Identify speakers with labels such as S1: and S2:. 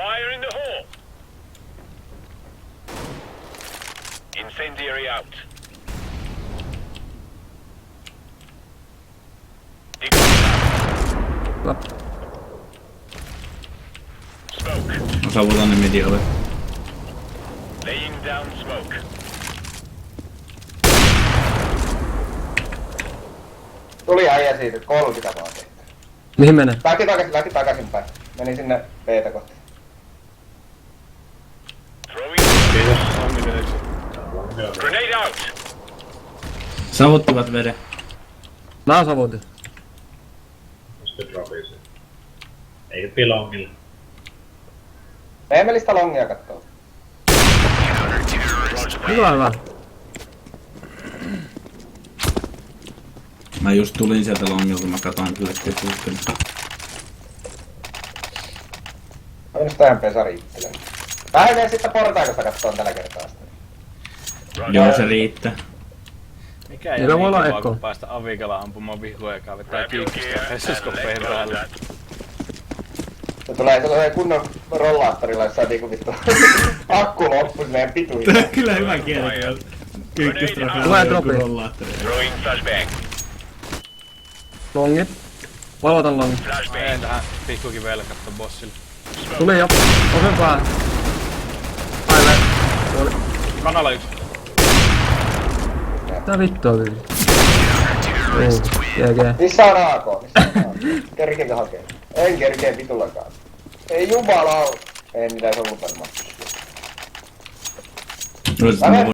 S1: Fire in the hole. Incendiary out. Smoke.
S2: Mä saavutan ne mediolle.
S1: Laying down smoke.
S3: Tuli äijä siitä, 30 vaan tehty.
S4: Mihin menee?
S3: Lähti takaisinpäin. Meni sinne B:tä kohti.
S1: Throwing. Grenade out.
S2: Savuttivat veden.
S4: Mä savutin.
S5: Sitten dropii sen. Eikä pilongille.
S3: Me emme lista longia kattoo.
S4: Hyvä.
S2: Mä just tulin sieltä longilta, mä katoin kyllä keskustelun.
S3: Minusta MP riittelee. Mä en mene sitten portaikosta kattoon tällä kertaa sitten.
S2: Joo, se riittää.
S6: Mikä ei
S4: Niillä voi
S6: ole
S4: olla
S6: niin kivaa,
S4: ekko.
S6: kun päästä Avikalla ampumaan vihuja, joka vetää kiikkistä ja hessuskoppeihin päälle.
S3: Se tulee sellainen kunnon rollaattorilla, jossa on niinku vittu akku loppu meidän pituihin.
S2: Kyllä hyvä kieli kyllä. Kyykköstrafilla
S4: Tulee
S2: on joku
S4: dropi.
S2: rollaattori.
S1: Throwing flashbang.
S4: Longi. Valotan longi.
S6: Mä
S1: Flashbang.
S6: en tähän pikkukin vielä katso bossille.
S4: Tuli jo. Osen päälle. Aivan. Tuoli.
S6: Kanala 1.
S4: Mitä vittua tuli? GG.
S3: Missä on AK? Kerkeekö hakee? En kerkee vitullakaan. Ei jumalauta. En niitä se ollut varmaan.
S2: Olis